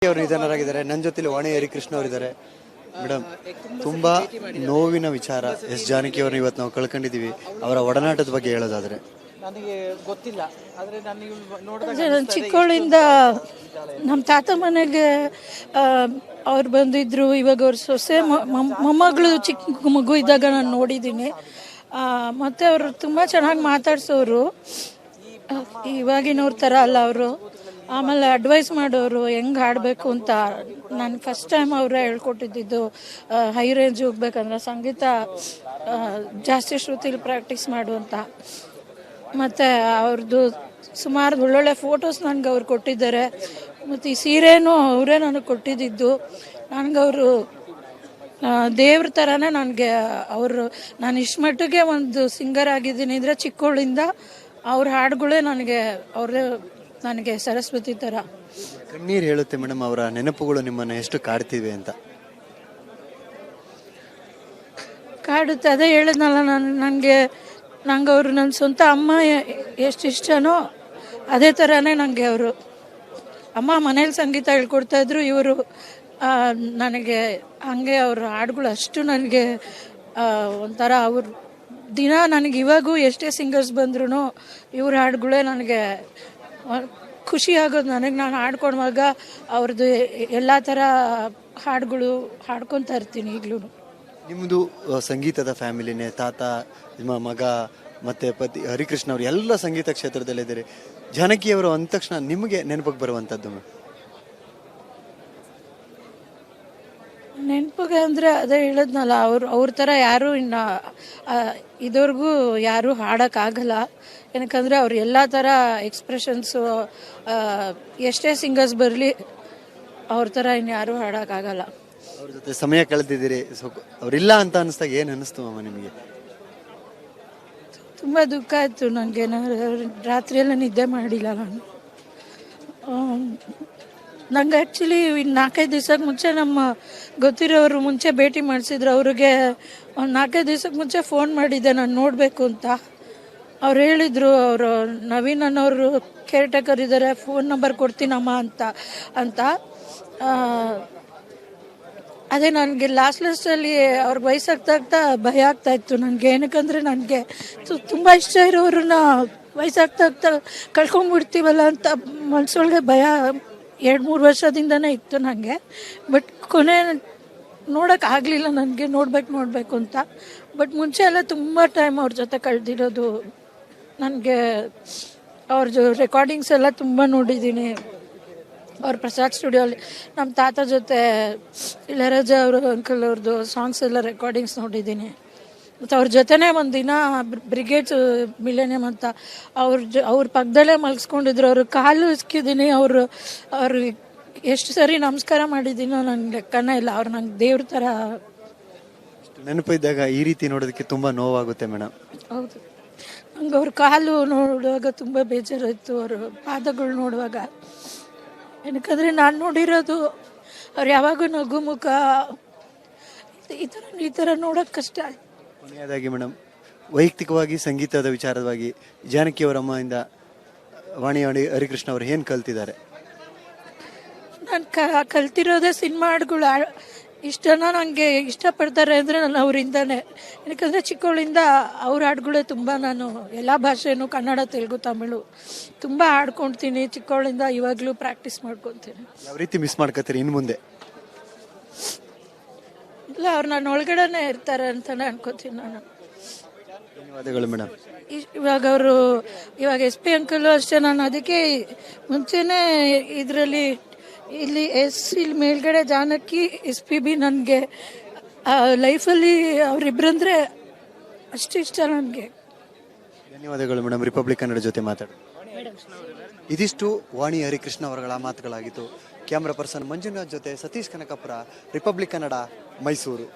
ಅವರು ನಿಧನರಾಗಿದ್ದಾರೆ. ನನ್ನ ಜೊತೆಲಿ ವಾಣಿ ಹರಿಕೃಷ್ಣ ಅವರಿದ್ದಾರೆ. ಮೇಡಮ್, ತುಂಬಾ ನೋವಿನ ವಿಚಾರ. ಎಸ್ ಜಾನಕಿ ಅವ್ರನ್ನ ಇವತ್ತು ನಾವು ಕಳ್ಕೊಂಡಿದೀವಿ. ಅವರ ಒಡನಾಟದ ಬಗ್ಗೆ ಹೇಳೋದಾದ್ರೆ ನನಗೆ ಗೊತ್ತಿಲ್ಲ, ಆದ್ರೆ ನಾನು ಚಿಕ್ಕವಳಿಂದ ನಮ್ಮ ತಾತ ಮನೆಗೆ ಅವ್ರು ಬಂದಿದ್ರು. ಇವಾಗ ಅವ್ರ ಸೊಸೆ ಮೊಮ್ಮಗಳು ಚಿಕ್ಕ ಮಗು ಇದ್ದಾಗ ನಾನು ನೋಡಿದ್ದೀನಿ. ಮತ್ತು ಅವರು ತುಂಬ ಚೆನ್ನಾಗಿ ಮಾತಾಡ್ಸೋರು. ಇವಾಗಿನವ್ರ ಥರ ಅಲ್ಲ ಅವರು. ಆಮೇಲೆ ಅಡ್ವೈಸ್ ಮಾಡೋರು ಹೆಂಗೆ ಹಾಡಬೇಕು ಅಂತ. ನಾನು ಫಸ್ಟ್ ಟೈಮ್ ಅವರೇ ಹೇಳ್ಕೊಟ್ಟಿದ್ದು. ಹೈ ರೇಂಜ್ ಹೋಗ್ಬೇಕಂದ್ರೆ ಸಂಗೀತ ಜಾಸ್ತಿ ಶ್ರುತಿಲಿ ಪ್ರಾಕ್ಟೀಸ್ ಮಾಡು ಅಂತ. ಮತ್ತು ಅವ್ರದ್ದು ಸುಮಾರು ಒಳ್ಳೊಳ್ಳೆ ಫೋಟೋಸ್ ನನಗೆ ಅವ್ರು ಕೊಟ್ಟಿದ್ದಾರೆ. ಮತ್ತು ಈ ಸೀರೆನೂ ಅವರೇ ನನಗೆ ಕೊಟ್ಟಿದ್ದು. ನನಗವರು ದೇವ್ರ ಥರನೇ ನನಗೆ ಅವರು. ನಾನು ಇಷ್ಟು ಮಟ್ಟಿಗೆ ಒಂದು ಸಿಂಗರ್ ಆಗಿದ್ದೀನಿ ಅಂದರೆ ಚಿಕ್ಕವಳಿಂದ ಅವ್ರ ಹಾಡುಗಳೇ ನನಗೆ ಸರಸ್ವತಿ ಥರ. ಕಣ್ಣೀರು ಹೇಳುತ್ತೆ ಮೇಡಮ್, ಅವರ ನೆನಪುಗಳು ನಿಮ್ಮನ್ನು ಎಷ್ಟು ಕಾಡ್ತಿವೆ ಅಂತ. ಕಾಡುತ್ತೆ, ಅದೇ ಹೇಳಿದ್ನಲ್ಲ ನಂಗೆ ಅವರು ನನ್ನ ಸ್ವಂತ ಅಮ್ಮ ಎಷ್ಟು ಇಷ್ಟನೋ ಅದೇ ಥರನೇ ನನಗೆ ಅವರು. ಅಮ್ಮ ಮನೇಲಿ ಸಂಗೀತ ಹೇಳ್ಕೊಡ್ತಾಯಿದ್ರು, ಇವರು ನನಗೆ ಹಾಗೆ ಅವ್ರ ಹಾಡುಗಳು ಅಷ್ಟು ನನಗೆ ಒಂಥರ. ಅವ್ರ ದಿನ ನನಗೆ ಇವಾಗೂ ಎಷ್ಟೇ ಸಿಂಗರ್ಸ್ ಬಂದ್ರೂ ಇವ್ರ ಹಾಡುಗಳೇ ನನಗೆ ಖುಷಿ ಆಗೋದು. ನಾನು ಹಾಡ್ಕೊಡುವಾಗ ಅವ್ರದ್ದು ಎಲ್ಲ ಥರ ಹಾಡುಗಳು ಹಾಡ್ಕೊತಾ ಇರ್ತೀನಿ ಈಗಲೂ. ನಿಮ್ಮದು ಸಂಗೀತದ ಫ್ಯಾಮಿಲಿನೇ. ತಾತ, ನಿಮ್ಮ ಮಗ ಮತ್ತು ಪತಿ ಹರಿಕೃಷ್ಣ ಅವರು ಎಲ್ಲ ಸಂಗೀತ ಕ್ಷೇತ್ರದಲ್ಲಿದ್ದಾರೆ. ಜಾನಕಿಯವರು ಅಂದ ತಕ್ಷಣ ನಿಮಗೆ ನೆನಪಿಗೆ ಬರುವಂಥದ್ದು? ನೆನಪಿಗೆ ಅಂದರೆ ಅದೇ ಹೇಳಿದ್ನಲ್ಲ, ಅವ್ರ ಥರ ಯಾರೂ ಇನ್ನು ಇದುವರೆಗೂ ಯಾರೂ ಹಾಡೋಕ್ಕಾಗಲ್ಲ. ಏನಕ್ಕಂದರೆ ಅವ್ರು ಎಲ್ಲ ಥರ ಎಕ್ಸ್ಪ್ರೆಷನ್ಸು, ಎಷ್ಟೇ ಸಿಂಗರ್ಸ್ ಬರಲಿ ಅವ್ರ ಥರ ಇನ್ನು ಯಾರೂ ಹಾಡೋಕ್ಕಾಗಲ್ಲ. ಅವ್ರ ಜೊತೆ ಸಮಯ ಕಳೆದಿದ್ದೀರಿ. ಅವರಿಲ್ಲ ಅಂತ ಅನ್ನಿಸ್ದಾಗ ಏನು ಅನ್ನಿಸ್ತು ಅಮ್ಮ ನಿಮಗೆ? ತುಂಬ ದುಃಖ ಆಯಿತು ನನಗೆ. ರಾತ್ರಿಯೆಲ್ಲ ನಿದ್ದೆ ಮಾಡಿಲ್ಲ ನಾನು. ನಂಗೆ ಆ್ಯಕ್ಚುಲಿ 4-5 ದಿವ್ಸಕ್ಕೆ ಮುಂಚೆ ನಮ್ಮ ಗೊತ್ತಿರೋರು ಮುಂಚೆ ಭೇಟಿ ಮಾಡಿಸಿದ್ರು. ಅವ್ರಿಗೆ ಒಂದು 4-5 ದಿವ್ಸಕ್ಕೆ ಮುಂಚೆ ಫೋನ್ ಮಾಡಿದ್ದೆ ನಾನು ನೋಡಬೇಕು ಅಂತ. ಅವ್ರು ಹೇಳಿದರು, ಅವರು ನವೀನ್ ಅನ್ನೋರು ಕೇರ್ ಟೇಕರ್ ಇದ್ದಾರೆ, ಫೋನ್ ನಂಬರ್ ಕೊಡ್ತೀನಮ್ಮ ಅಂತ. ಅದೇ ನನಗೆ ಲಾಸ್ಟಲ್ಲಿ ಅವ್ರಿಗೆ ವಯಸ್ಸಾಗ್ತಾ ಭಯ ಆಗ್ತಾಯಿತ್ತು ನನಗೆ. ಏನಕ್ಕಂದರೆ ನನಗೆ ತುಂಬ ಇಷ್ಟ ಇರೋರನ್ನ ವಯಸ್ಸಾಗ್ತಾ ಕಳ್ಕೊಂಡ್ಬಿಡ್ತೀವಲ್ಲ ಅಂತ ಮನಸ್ಸೊಳಗೆ ಭಯ 2-3 ವರ್ಷದಿಂದನೇ ಇತ್ತು ನನಗೆ. ಬಟ್ ಕೊನೆ ನೋಡೋಕ್ಕಾಗಲಿಲ್ಲ ನನಗೆ, ನೋಡಬೇಕು ಅಂತ. ಬಟ್ ಮುಂಚೆ ಎಲ್ಲ ತುಂಬ ಟೈಮ್ ಅವ್ರ ಜೊತೆ ಕಳೆದಿರೋದು. ನನಗೆ ಅವ್ರದ್ದು ರೆಕಾರ್ಡಿಂಗ್ಸ್ ಎಲ್ಲ ತುಂಬ ನೋಡಿದ್ದೀನಿ. ಅವ್ರ ಪ್ರಸಾದ್ ಸ್ಟುಡಿಯೋಲಿ ನಮ್ಮ ತಾತ ಜೊತೆ ಇಳಯರಾಜ ಅವರು ಅಂಕಲ್ ಅವ್ರದ್ದು ಸಾಂಗ್ಸ್ ಎಲ್ಲ ರೆಕಾರ್ಡಿಂಗ್ಸ್ ನೋಡಿದ್ದೀನಿ. ಮತ್ತು ಅವ್ರ ಜೊತೆನೇ ಒಂದಿನ ಬ್ರಿಗೇಡ್ಸ್ ಮಿಲೇನಿಯಮ್ ಅಂತ ಅವ್ರ ಪಕ್ಕದಲ್ಲೇ ಮಲಗಿಸ್ಕೊಂಡಿದ್ರು. ಅವ್ರ ಕಾಲು ಇಸ್ಕಿದ್ದೀನಿ. ಅವ್ರು ಎಷ್ಟು ಸರಿ ನಮಸ್ಕಾರ ಮಾಡಿದ್ದೀನೋ ನನಗೆ ಲೆಕ್ಕನೇ ಇಲ್ಲ. ಅವ್ರು ನಂಗೆ ದೇವ್ರ ಥರ. ನೆನಪು ಇದ್ದಾಗ ಈ ರೀತಿ ನೋಡೋದಕ್ಕೆ ತುಂಬ ನೋವಾಗುತ್ತೆ ಮೇಡಮ್. ಹೌದು, ನಂಗೆ ಅವ್ರ ಕಾಲು ನೋಡುವಾಗ ತುಂಬ ಬೇಜಾರಾಯಿತು. ಅವ್ರ ಪಾದಗಳು ನೋಡುವಾಗ. ಏನಕ್ಕಂದರೆ ನಾನು ನೋಡಿರೋದು ಅವ್ರು ಯಾವಾಗೂ ನಗು ಮುಖ, ಈ ಥರ ನೋಡೋಕ್ಕೆ ಕಷ್ಟ. ಕೊನೆಯದಾಗಿ ಮೇಡಮ್, ವೈಯಕ್ತಿಕವಾಗಿ ಸಂಗೀತದ ವಿಚಾರವಾಗಿ ಜಾನಕಿಯವರ ಅಮ್ಮಯಿಂದ ವಾಣಿ ಹರಿಕೃಷ್ಣ ಅವರು ಏನು ಕಲ್ತಿದ್ದಾರೆ? ನಾನು ಕಲ್ತಿರೋದೇ ಸಿನಿಮಾ ಹಾಡುಗಳು. ಇಷ್ಟನ್ನ ನನಗೆ ಇಷ್ಟಪಡ್ತಾರೆ ಅಂದರೆ ನಾನು ಅವರಿಂದನೇ. ಯಾಕಂದರೆ ಚಿಕ್ಕವಳಿಂದ ಅವ್ರ ಹಾಡುಗಳೇ ತುಂಬ. ನಾನು ಎಲ್ಲ ಭಾಷೆನೂ ಕನ್ನಡ, ತೆಲುಗು, ತಮಿಳು ತುಂಬ ಹಾಡ್ಕೊಳ್ತೀನಿ ಚಿಕ್ಕವಳಿಂದ. ಇವಾಗಲೂ ಪ್ರಾಕ್ಟೀಸ್ ಮಾಡ್ಕೊತೀನಿ. ಯಾವ ರೀತಿ ಮಿಸ್ ಮಾಡ್ಕೋತೀರಿ ಇನ್ನು ಮುಂದೆ? ಇಲ್ಲ, ಅವ್ರು ನನ್ನ ಒಳಗಡೆನೇ ಇರ್ತಾರೆ ಅಂತಲೇ ಅನ್ಕೋತೀನಿ ನಾನು. ಧನ್ಯವಾದಗಳು ಮೇಡಮ್. ಇವಾಗ SP ಅಂಕಲು ಅಷ್ಟೇ. ನಾನು ಅದಕ್ಕೆ ಮುಂಚೆನೇ ಇಲ್ಲಿ ಮೇಲ್ಗಡೆ ಜಾನಕಿ, SPB ನನಗೆ ಲೈಫಲ್ಲಿ ಅವರಿಬ್ಬರಂದ್ರೆ ಅಷ್ಟು ಇಷ್ಟ ನನಗೆ. ಧನ್ಯವಾದಗಳು ಮೇಡಮ್. ರಿಪಬ್ಲಿಕ್ ಕನ್ನಡ ಜೊತೆ ಮಾತಾಡಿ. ಇದಿಷ್ಟು ವಾಣಿ ಹರಿಕೃಷ್ಣ ಅವರುಗಳ ಮಾತುಗಳಾಗಿತ್ತು. ಕ್ಯಾಮ್ರಾ ಪರ್ಸನ್ ಮಂಜುನಾಥ್ ಜೊತೆ ಸತೀಶ್ ಕನಕಪುರ, ರಿಪಬ್ಲಿಕ್ ಕನ್ನಡ, ಮೈಸೂರು.